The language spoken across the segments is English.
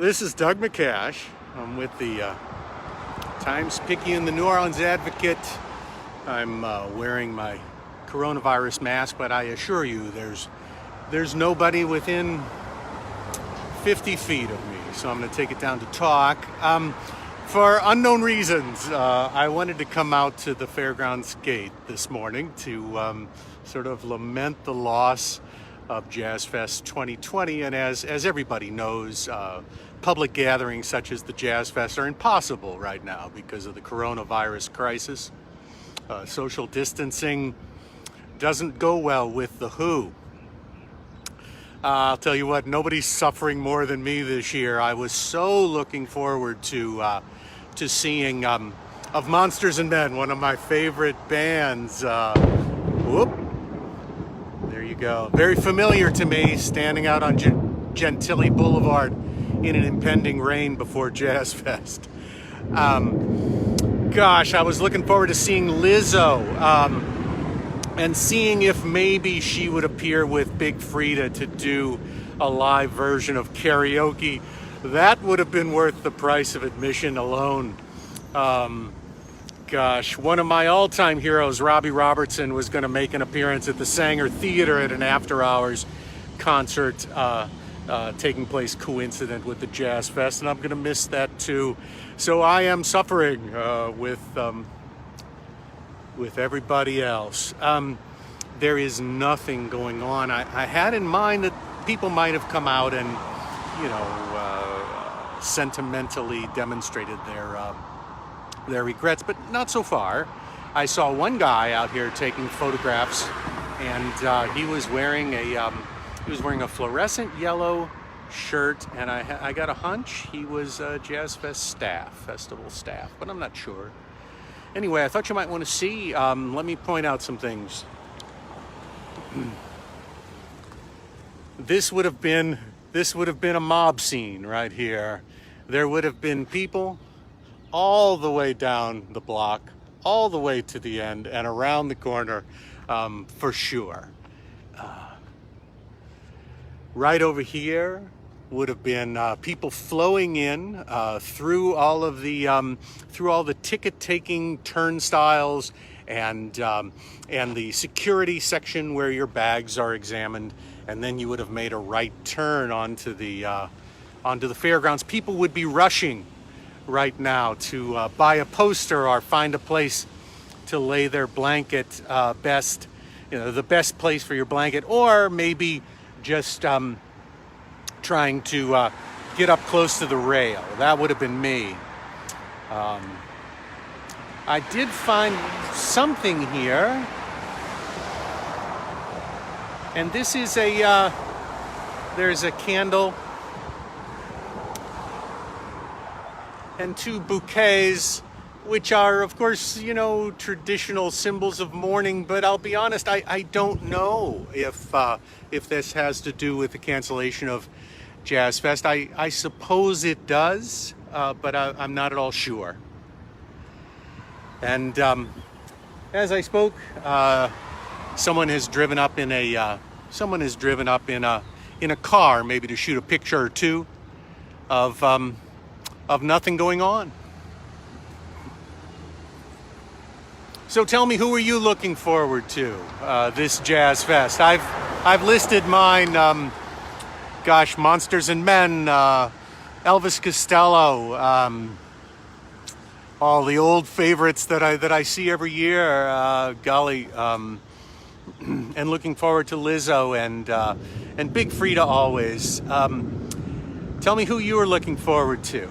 This is Doug MacCash. I'm with the Times-Picayune, the New Orleans Advocate. I'm wearing my coronavirus mask, but I assure you there's nobody within 50 feet of me, so I'm going to take it down to talk. For unknown reasons, I wanted to come out to the Fairgrounds Gate this morning to sort of lament the loss of Jazz Fest 2020, and as everybody knows, public gatherings such as the Jazz Fest are impossible right now because of the coronavirus crisis. Social distancing doesn't go well with the WHO. I'll tell you what, nobody's suffering more than me this year. I was so looking forward to seeing Of Monsters and Men, one of my favorite bands. Whoop. There you go. Very familiar to me, standing out on Gentilly Boulevard in an impending rain before Jazz Fest. Gosh, I was looking forward to seeing Lizzo and seeing if maybe she would appear with Big Frida to do a live version of karaoke. That would have been worth the price of admission alone. Gosh, one of my all-time heroes, Robbie Robertson, was going to make an appearance at the Sanger Theater at an after-hours concert taking place coincident with the Jazz Fest, and I'm going to miss that too. So I am suffering with everybody else. There is nothing going on. I had in mind that people might have come out and, sentimentally demonstrated their regrets, but not so far. I saw one guy out here taking photographs, and he was wearing a fluorescent yellow shirt, and I got a hunch he was Jazz Fest festival staff, but I'm not sure. Anyway, I thought you might want to see. Let me point out some things. This would have been a mob scene right here. There would have been people all the way down the block, all the way to the end and around the corner, for sure. Right over here would have been people flowing in through all the ticket-taking turnstiles and the security section where your bags are examined, and then you would have made a right turn onto the fairgrounds. People would be rushing right now to buy a poster or find a place to lay their blanket, the best place for your blanket, or maybe just trying to get up close to the rail. That would have been me. I did find something here, and this is there's a candle and two bouquets, which are, of course, traditional symbols of mourning, but I'll be honest, I don't know if this has to do with the cancellation of Jazz Fest. I suppose it does, but I'm not at all sure. And as I spoke, someone has driven up in a car, maybe to shoot a picture or two of nothing going on. So tell me, who are you looking forward to this Jazz Fest? I've listed mine. Monsters and Men, Elvis Costello, all the old favorites that I see every year. And looking forward to Lizzo and Big Frida always. Tell me who you are looking forward to.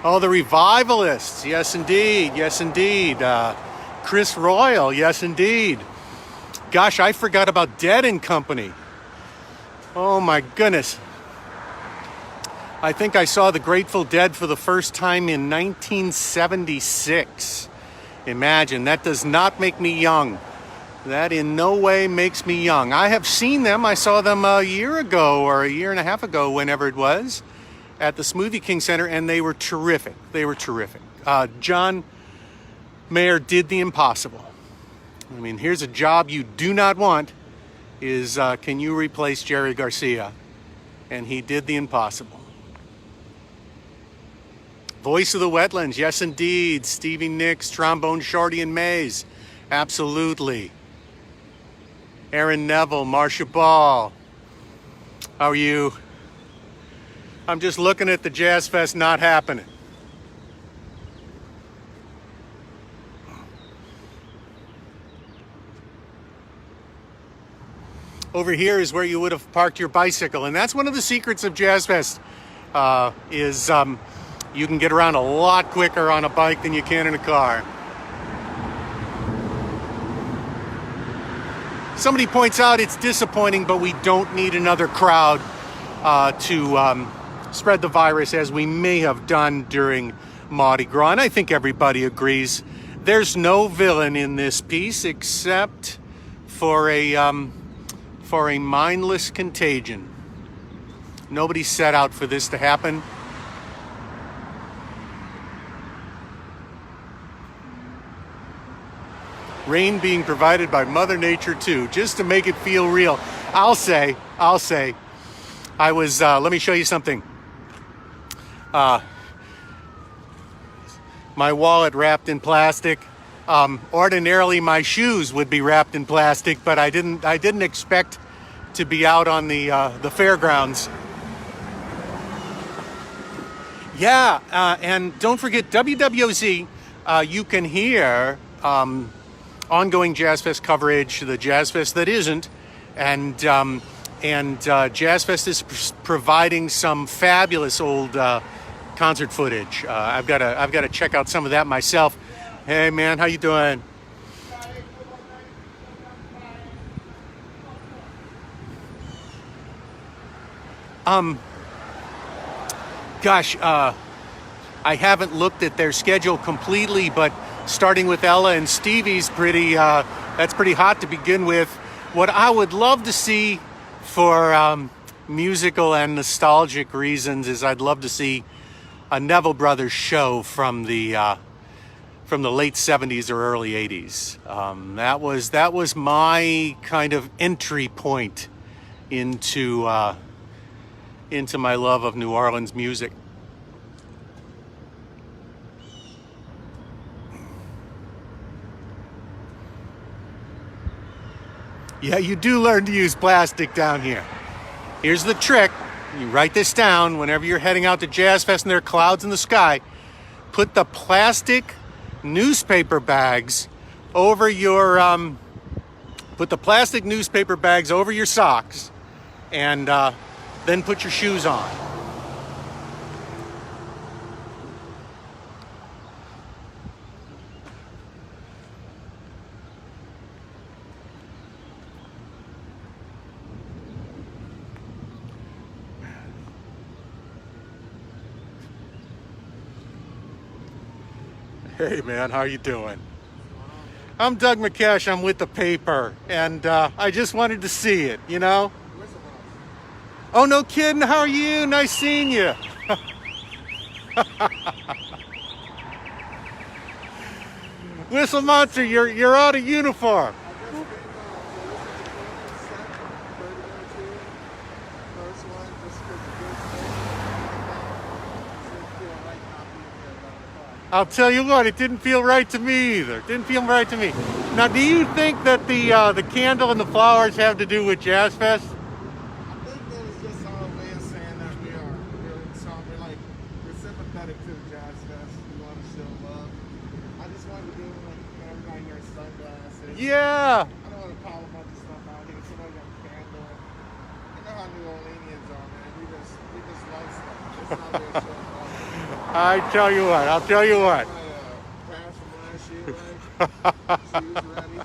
Oh, the Revivalists. Yes, indeed. Yes, indeed. Chris Royal. Yes, indeed. Gosh, I forgot about Dead and Company. Oh my goodness. I think I saw the Grateful Dead for the first time in 1976. Imagine, that does not make me young. That in no way makes me young. I have seen them. I saw them a year ago or a year and a half ago, whenever it was, at the Smoothie King Center, and they were terrific. They were terrific. John Mayer did the impossible. I mean, here's a job you do not want, is can you replace Jerry Garcia? And he did the impossible. Voice of the Wetlands, yes indeed. Stevie Nicks, Trombone Shorty and Mays, absolutely. Aaron Neville, Marcia Ball. How are you? I'm just looking at the Jazz Fest not happening. Over here is where you would have parked your bicycle, and that's one of the secrets of Jazz Fest. You can get around a lot quicker on a bike than you can in a car. Somebody points out it's disappointing, but we don't need another crowd to spread the virus as we may have done during Mardi Gras. And I think everybody agrees there's no villain in this piece except for a mindless contagion. Nobody set out for this to happen. Rain being provided by Mother Nature too, just to make it feel real. I'll say, I was, let me show you something. My wallet wrapped in plastic. Ordinarily my shoes would be wrapped in plastic, but I didn't expect to be out on the fairgrounds. Yeah, and don't forget WWOZ. You can hear ongoing Jazz Fest coverage, the Jazz Fest that isn't, and Jazz Fest is providing some fabulous old concert footage. I've got to check out some of that myself. Hey man, how you doing? Gosh, I haven't looked at their schedule completely, but starting with Ella and Stevie's that's pretty hot to begin with. What I would love to see for musical and nostalgic reasons is I'd love to see a Neville Brothers show from the late 70s or early 80s. That was my kind of entry point into my love of New Orleans music. Yeah, you do learn to use plastic down here. Here's the trick. You write this down whenever you're heading out to Jazz Fest and there are clouds in the sky. Put the plastic newspaper bags over your socks, and then put your shoes on. Hey man, how you doing? I'm Doug MacCash. I'm with the paper, and I just wanted to see it, you know? Oh, no kidding. How are you? Nice seeing you. Whistle Monster, you're out of uniform. I'll tell you what, it didn't feel right to me either. Didn't feel right to me. Now, do you think that the candle and the flowers have to do with Jazz Fest? I think that was just our way of saying that we're like, we're sympathetic to the Jazz Fest. We want to show love. I just wanted to do like everybody wears sunglasses. Yeah. I don't want to call a bunch of stuff out here. Somebody got a candle. You know how New Orleanians are, man. We just love stuff. It's not really showing love. I'll tell you what. Pass from last year, right? Shoes ready.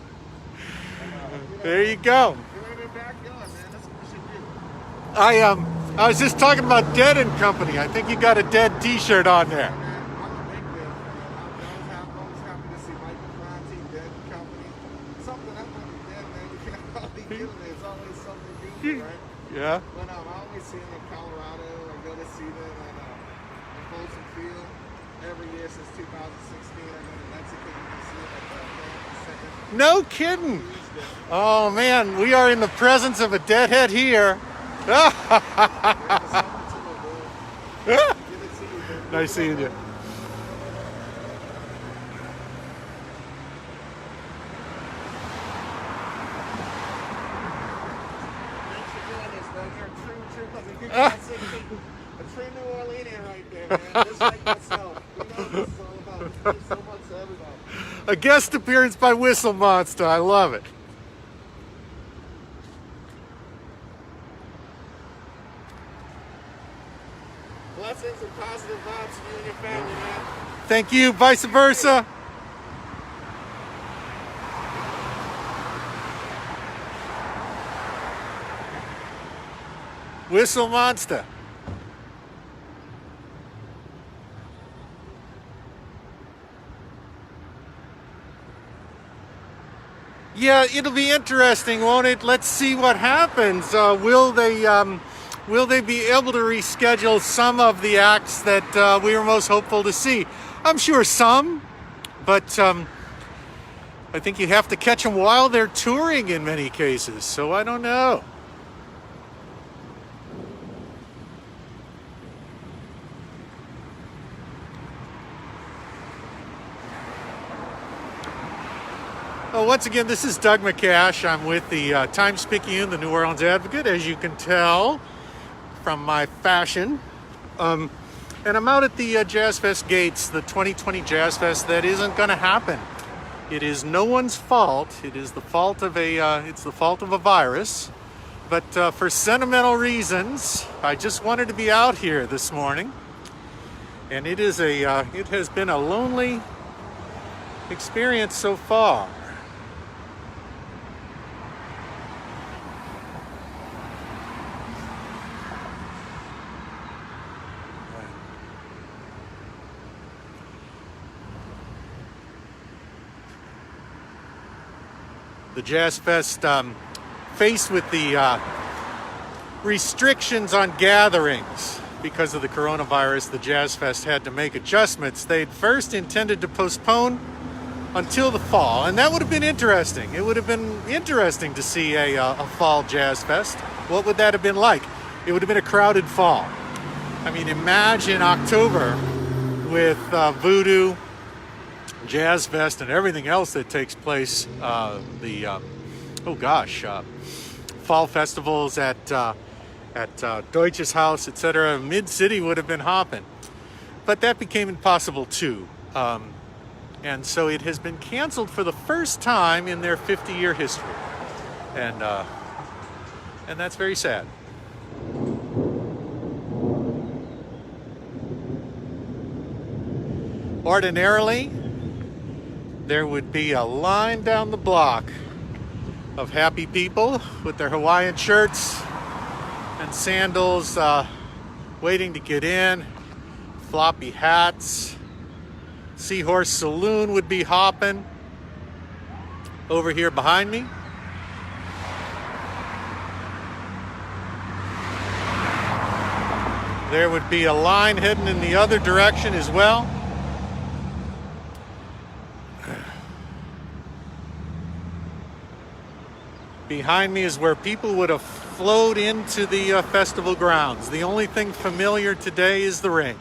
There you go. You're in your backyard, man. That's what you should do. I was just talking about Dead and Company. I think you got a Dead T-shirt on there. Man, I'm a big Dead fan. I'm always happy to see Michael Franti, Dead and Company. Something up on the Dead, man. You can't hardly get it. It's always something new, right? Yeah. But I always see them in Colorado. I go to see them in Folsom Field every year since 2016. I go to Mexico to see them at the second. No kidding. Oh man, we are in the presence of a deadhead here. Nice seeing you. A true New Orleanian right there, man. Just like myself. You know what this is all about. It means so much to everybody. A guest appearance by Whistle Monster. I love it. Blessings and positive vibes to you and your family, man. Thank you. Vice versa. Whistle Monster. Yeah, it'll be interesting, won't it? Let's see what happens. Will they be able to reschedule some of the acts that we were most hopeful to see? I'm sure some, but I think you have to catch them while they're touring in many cases, so I don't know. Well, once again, this is Doug MacCash. I'm with the Times-Picayune, the New Orleans Advocate, as you can tell from my fashion. And I'm out at the Jazz Fest gates, the 2020 Jazz Fest that isn't going to happen. It is no one's fault. It is the fault of a virus. But for sentimental reasons, I just wanted to be out here this morning. And it has been a lonely experience so far. The Jazz Fest, faced with the restrictions on gatherings because of the coronavirus, the Jazz Fest had to make adjustments. They'd first intended to postpone until the fall, and that would have been interesting. It would have been interesting to see a fall Jazz Fest. What would that have been like? It would have been a crowded fall. I mean, imagine October with Voodoo, Jazz Fest, and everything else that takes place. Fall festivals at Deutsches Haus, etc. Mid-City would have been hopping, but that became impossible too. And so it has been canceled for the first time in their 50-year history, and that's very sad. Ordinarily, there would be a line down the block of happy people with their Hawaiian shirts and sandals waiting to get in, floppy hats. Seahorse Saloon would be hopping over here behind me. There would be a line heading in the other direction as well. Behind me is where people would have flowed into the festival grounds. The only thing familiar today is the ring.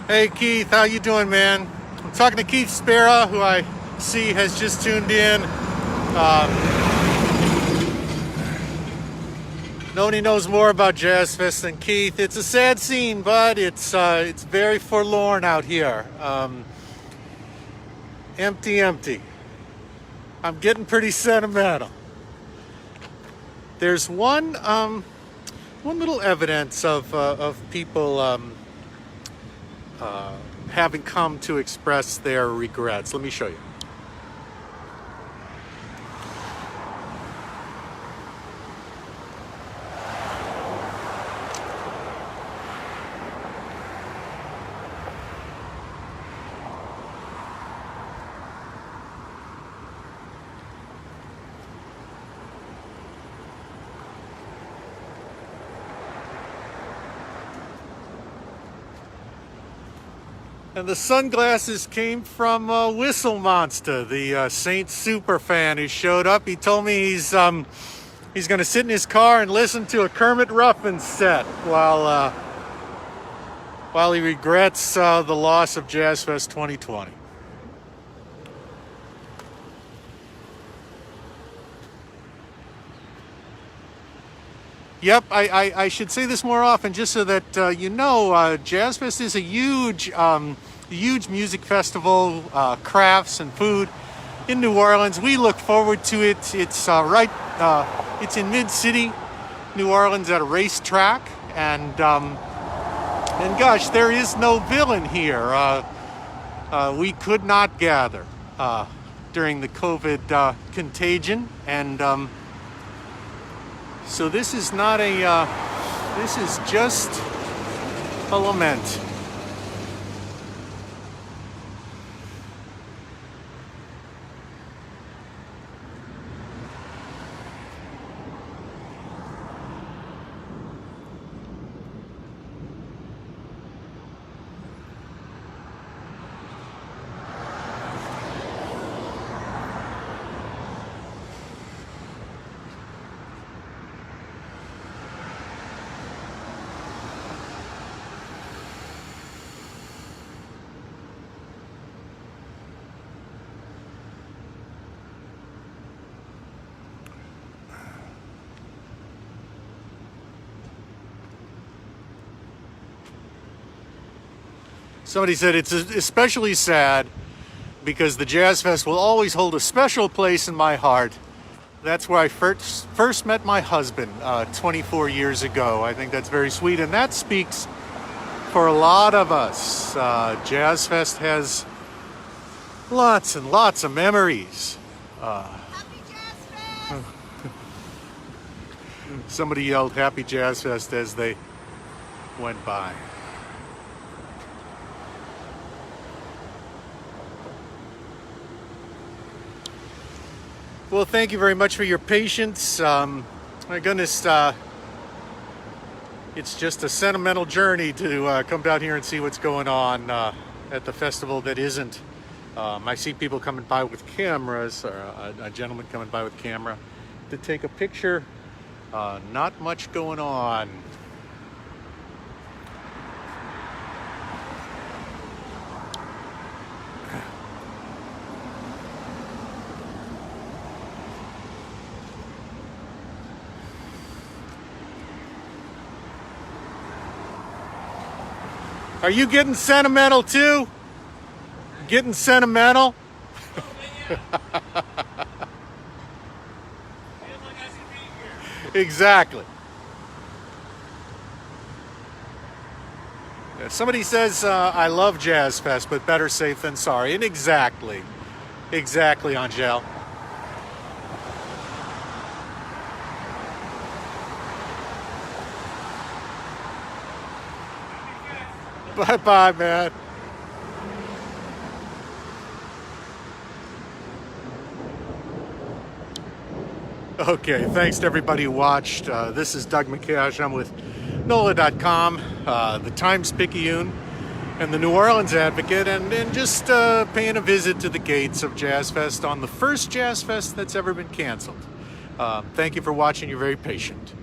Hey Keith, how you doing, man? I'm talking to Keith Sparrow, who I see has just tuned in. Nobody knows more about Jazz Fest than Keith. It's a sad scene, but it's very forlorn out here. Empty. I'm getting pretty sentimental. There's one little evidence of people having come to express their regrets. Let me show you. And the sunglasses came from Whistle Monster, the Saint super fan who showed up. He told me he's going to sit in his car and listen to a Kermit Ruffin set while he regrets the loss of Jazz Fest 2020. Yep, I should say this more often just so that you know, Jazz Fest is a huge music festival, crafts and food in New Orleans. We look forward to it. It's it's in Mid-City, New Orleans at a racetrack, and gosh, there is no villain here. We could not gather during the COVID contagion, and so this is not this is just a lament. Somebody said it's especially sad because the Jazz Fest will always hold a special place in my heart. That's where I first met my husband 24 years ago. I think that's very sweet, and that speaks for a lot of us. Jazz Fest has lots and lots of memories. Happy Jazz Fest! Somebody yelled Happy Jazz Fest as they went by. Well, thank you very much for your patience. My goodness, it's just a sentimental journey to come down here and see what's going on at the festival that isn't. I see people coming by with cameras, or a gentleman coming by with camera to take a picture. Not much going on. Are you getting sentimental too? Getting sentimental? Exactly. Yeah, somebody says, I love Jazz Fest, but better safe than sorry. And exactly, Angel. Bye-bye, man. Okay, thanks to everybody who watched. This is Doug MacCash. I'm with NOLA.com, the Times-Picayune, and the New Orleans Advocate, and just paying a visit to the gates of Jazz Fest on the first Jazz Fest that's ever been canceled. Thank you for watching. You're very patient.